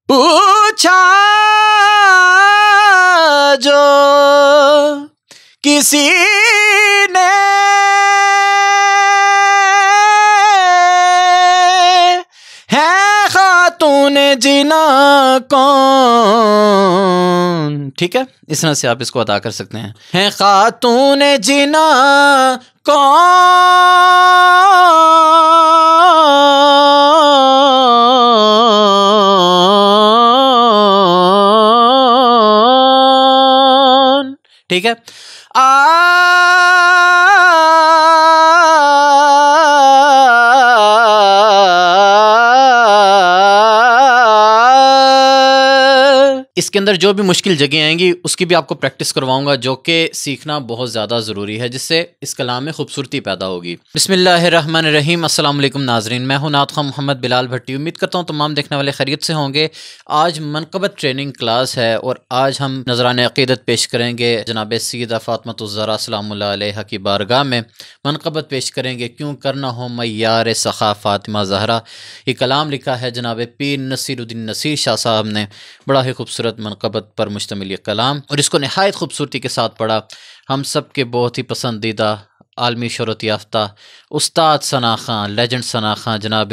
पूछा जो किसी ने है खातून जिना कौन। ठीक है, इस तरह से आप इसको अदा कर सकते हैं। है खातून जिना कौन। ठीक है, इसके अंदर जो भी मुश्किल जगह आएंगी उसकी भी आपको प्रैक्टिस करवाऊंगा, जो कि सीखना बहुत ज़्यादा ज़रूरी है, जिससे इस कलाम में खूबसूरती पैदा होगी। बिस्मिल्लाहिर्रहमानिर्रहीम। अस्सलाम वालेकुम नाज़रीन, मैं हूं नात ख़ान मोहम्मद बिलाल भट्टी। उम्मीद करता हूं तमाम देखने वाले खैरियत से होंगे। आज मनक़बत ट्रेनिंग क्लास है और आज हम नज़राने अक़ीदत पेश करेंगे। जनाब सैयदा फ़ातिमतुज़ ज़हरा सलामुल्लाह अलैहा की बारगाह में मनक़बत पेश करेंगे। क्यों करना हो मय्यार सख़ा फ़ातिमा ज़हरा। ये कलाम लिखा है जनाब पीर नसीरुद्दीन नसीर शाह साहब ने। बड़ा ही खूबसूरत मनक़बत पर मुश्तमिल ये कलाम, और इसको नहायत खूबसूरती के साथ पढ़ा हम सब के बहुत ही पसंदीदा आलमी शोहरत याफ्ता उस्ताद सना खां, लेजेंड सना खां जनाब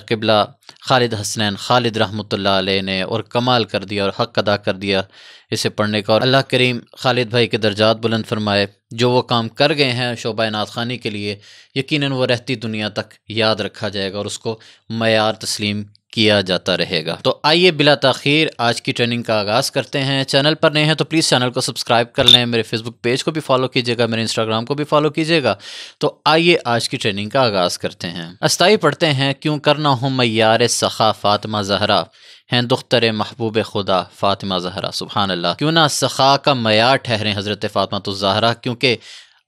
क़िबला खालिद हसनैन खालिद रहमतुल्लाह अलैह ने, और कमाल कर दिया और हक़ अदा कर दिया इसे पढ़ने का। और अल्लाह करीम खालिद भाई के दर्जात बुलंद फरमाए। जो वो काम कर गए हैं शोबा नात ख़ानी के लिए, यकीनन वो रहती दुनिया तक याद रखा जाएगा और उसको मयार तस्लीम किया जाता रहेगा। तो आइए बिला ताख़ीर आज की ट्रेनिंग का आगाज़ करते हैं। चैनल पर नए हैं तो प्लीज़ चैनल को सब्सक्राइब कर लें, मेरे फेसबुक पेज को भी फॉलो कीजिएगा, मेरे इंस्टाग्राम को भी फॉलो कीजिएगा। तो आइए आज की ट्रेनिंग का आगाज़ करते हैं। अस्ताई पढ़ते हैं। क्यों करना हो मय्यार सख़ा फ़ातिमा ज़हरा, हैं दुख्तर महबूब खुदा फ़ातिमा ज़हरा। सुभान अल्लाह। क्यों ना सख़ा का मयार ठहरें हज़रत फ़ातिमा ज़हरा, क्योंकि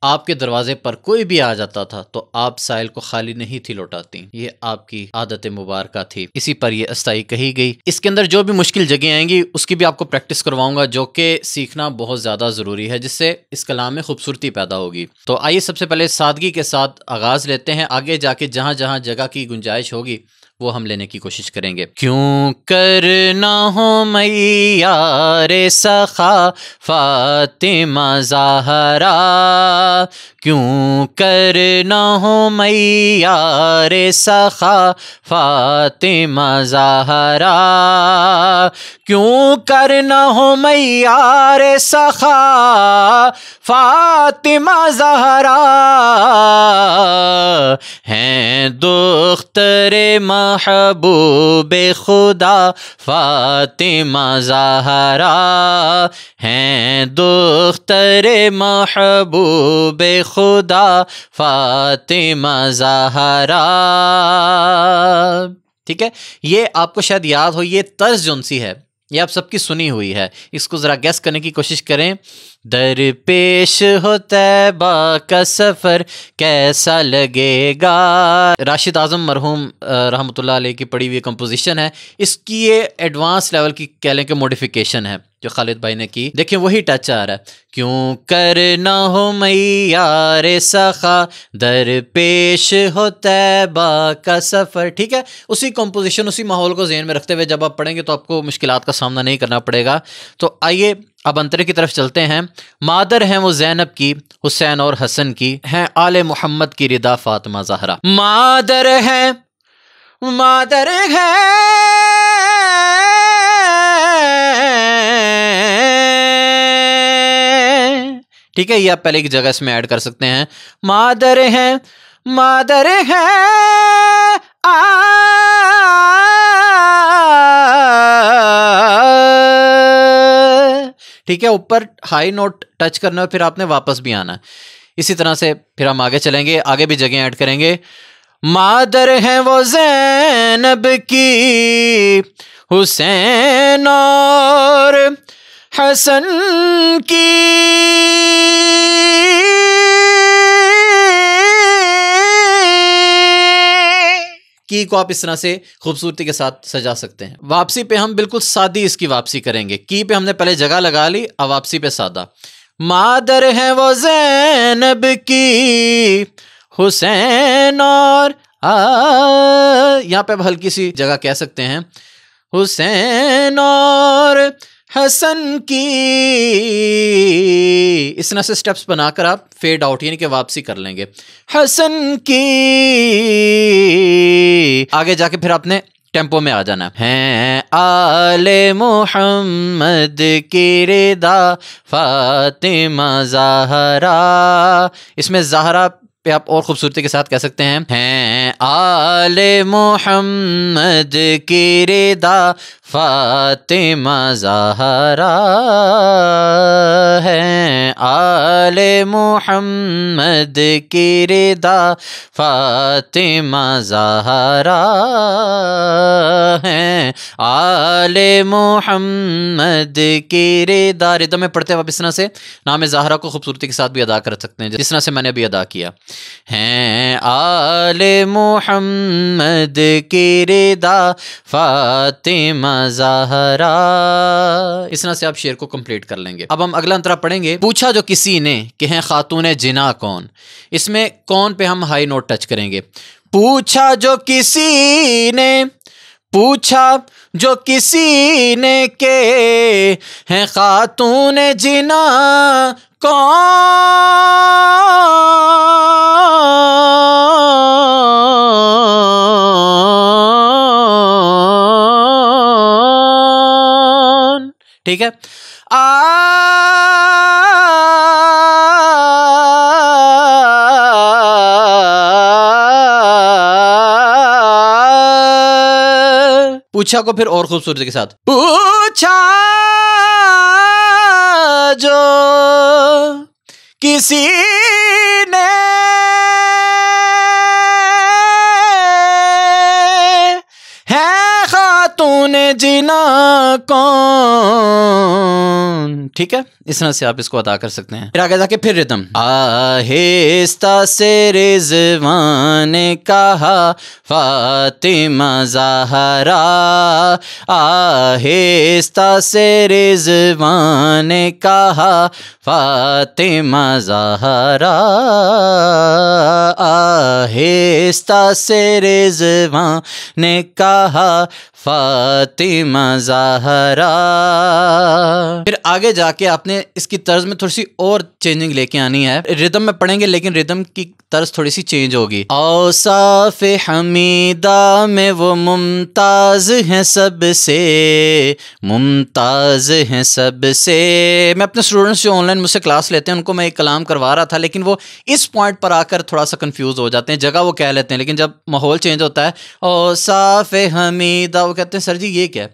आपके दरवाजे पर कोई भी आ जाता था तो आप साइल को खाली नहीं थी लौटाती। ये आपकी आदत मुबारक थी। इसी पर यह अस्ताई कही गई। इसके अंदर जो भी मुश्किल जगह आएंगी उसकी भी आपको प्रैक्टिस करवाऊंगा, जो कि सीखना बहुत ज़्यादा ज़रूरी है, जिससे इस कलाम में खूबसूरती पैदा होगी। तो आइए सबसे पहले सादगी के साथ आगाज़ लेते हैं। आगे जाके जहाँ जहाँ जगह की गुंजाइश होगी वो हम लेने की कोशिश करेंगे। क्यों करना हो मय्यार सख़ा फ़ातिमा ज़हरा, क्यों करना हो मय्यार सख़ा फ़ातिमा ज़हरा, क्यों करना हो मय्यार सख़ा फ़ातिमा ज़हरा, हैं दुख्तरे महबूब खुदा फ़ातिमा ज़हरा, हैं दुख्तरे महबूब खुदा फ़ातिमा ज़हरा। ठीक है, ये आपको शायद याद हो, ये तर्ज जोन सी है ये आप सबकी सुनी हुई है। इसको ज़रा गैस करने की कोशिश करें। दरपेश हो तैबा का सफ़र कैसा लगेगा। राशिद आज़म मरहूम रहमतुल्लाह अलैह की पढ़ी हुई कंपोजिशन है। इसकी ये एडवांस लेवल की कह लें कि मॉडिफिकेशन है जो खालिद भाई ने की। देखिए वही टच आ रहा है। क्यों करना हो मय्यार सख़ा दरपेश हो तैबा का सफ़र। ठीक है, उसी कंपोजिशन उसी माहौल को ज़हन में रखते हुए जब आप पढ़ेंगे तो आपको मुश्किलात का सामना नहीं करना पड़ेगा। तो आइए अब अंतरे की तरफ चलते हैं। मादर हैं वो ज़ैनब की, हुसैन और हसन की, हैं आले मोहम्मद की रिदा फ़ातिमा ज़हरा। मादर है ठीक है, ये आप पहले एक जगह इसमें ऐड कर सकते हैं। मादर है ठीक है, ऊपर हाई नोट टच करना है, फिर आपने वापस भी आना है। इसी तरह से फिर हम आगे चलेंगे, आगे भी जगह ऐड करेंगे। मादर है वो ज़ैनब की, हुसैन और हसन की को आप इस तरह से खूबसूरती के साथ सजा सकते हैं। वापसी पे हम बिल्कुल सादी इसकी वापसी करेंगे। की पे हमने पहले जगह लगा ली, अब वापसी पे सादा। मादर है वो ज़ैनब की, हुसैन और यहाँ पे अब हल्की सी जगह कह सकते हैं। हुसैन और हसन की। इस तरह से स्टेप्स बनाकर आप फेड आउट यानी कि वापसी कर लेंगे। हसन की, आगे जाके फिर आपने टेम्पो में आ जाना है। आले मोहम्मद की रिदा फातिमा ज़हरा। इसमें ज़हरा पे आप और खूबसूरती के साथ कह सकते हैं आले मोहम्मद की रिदा फातिमा ज़हरा है। आले मोहम्मद की रिदा फातिमा ज़हरा है। आले मोहम्मद की रिदा। रिदा में पढ़ते हुए आप इस तरह से नाम ज़हरा को खूबसूरती के साथ भी अदा कर सकते हैं, जिस तरह से मैंने अभी अदा किया हैं। आले मोहम्मद की रिदा फातिमा ज़हरा। इस तरह से आप शेर को कंप्लीट कर लेंगे। अब हम अगला अंतरा पढ़ेंगे। पूछा जो किसी ने कि हैं खातून जिना कौन। इसमें कौन पे हम हाई नोट टच करेंगे। पूछा जो किसी ने, पूछा जो किसी ने के हैं खातून जिना कौन। ठीक है। पूछा को फिर और खूबसूरती के साथ। पूछा जो किसी ने है खातून जिना कौन। ठीक है, इस तरह से आप इसको अदा कर सकते हैं। फिर आगे जाके फिर रिदम। आहिस्ता से रिज़वान ने कहा फातिमा ज़हरा। आहिस्ता से रिज़वान ने कहा फातिमा ज़हरा। आहिस्ता से रिज़वान ने कहा फातिमा ज़हरा। फिर आगे जाके आपने इसकी तर्ज में थोड़ी सी और चेंजिंग लेके आनी है। रिदम में पढ़ेंगे लेकिन रिदम की तर्ज थोड़ी सी चेंज होगी। औसाफ हमीदा में वो मुमताज़ हैं सबसे, मुमताज़ हैं सबसे। मैं अपने स्टूडेंट्स जो ऑनलाइन मुझसे क्लास लेते हैं उनको मैं एक कलाम करवा रहा था, लेकिन वो इस पॉइंट पर आकर थोड़ा सा कंफ्यूज हो जाते हैं। जगह वो कह लेते हैं लेकिन जब माहौल चेंज होता है औसाफ हमीदा वो कहते हैं सर जी ये क्या है।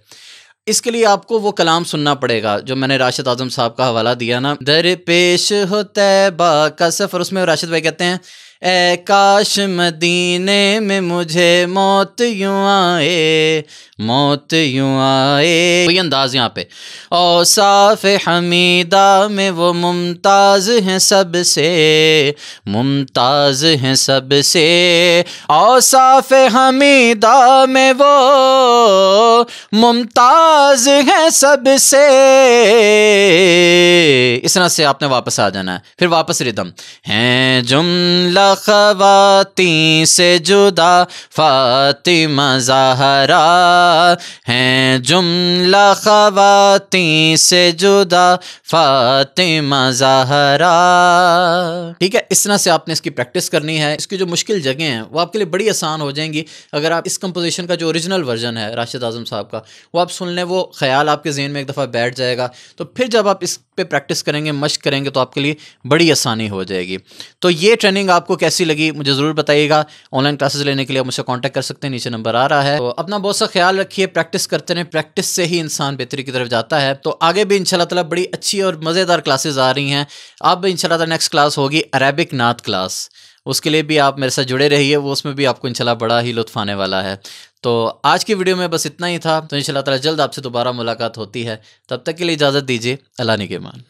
इसके लिए आपको वो कलाम सुनना पड़ेगा जो मैंने राशिद आज़म साहब का हवाला दिया ना, दर पेश हो तैबा का सफ़र। उसमें राशिद भाई कहते हैं ए काश मदीने में मुझे मौत यूं आए, मौत यूं आए। वही अंदाज यहाँ पे। औसाफ हमीदा में वो मुमताज़ हैं सबसे, मुमताज़ हैं सबसे। औसाफ हमीदा में वो मुमताज़ हैं सबसे। इस तरह से आपने वापस आ जाना है। फिर वापस रिदम। हैं जुमला ख़वातीन से जुदा फातिमा ज़हरा। हैं जुमला ख़वातीन से जुदा फातिमा ज़हरा। ठीक है, इस तरह से आपने इसकी प्रैक्टिस करनी है। इसकी जो मुश्किल जगह हैं वो आपके लिए बड़ी आसान हो जाएंगी अगर आप इस कंपोजिशन का जो ओरिजिनल वर्जन है राशिद आज़म साहब का वो आप सुन लें। वो ख्याल आपके ज़हन में एक दफ़ा बैठ जाएगा, तो फिर जब आप इस पे प्रैक्टिस करेंगे, मश्क करेंगे, तो आपके लिए बड़ी आसानी हो जाएगी। तो ये ट्रेनिंग आपको कैसी लगी मुझे ज़रूर बताइएगा। ऑनलाइन क्लासेस लेने के लिए आप मुझसे कांटेक्ट कर सकते हैं, नीचे नंबर आ रहा है। तो अपना बहुत सा ख्याल रखिए, प्रैक्टिस करते रहें। प्रैक्टिस से ही इंसान बेहतरी की तरफ जाता है। तो आगे भी इंशाल्लाह ताला बड़ी अच्छी और मज़ेदार क्लासेस आ रही हैं। अब इंशाल्लाह ताला नेक्स्ट क्लास होगी अरेबिक नात क्लास। उसके लिए भी आप मेरे साथ जुड़े रहिए, वो उसमें भी आपको इंशाल्लाह बड़ा ही लुत्फ़ आने वाला है। तो आज की वीडियो में बस इतना ही था। तो इंशाल्लाह ताला जल्द आपसे दोबारा मुलाकात होती है। तब तक के लिए इजाज़त दीजिए। अल्लाह निगहबान।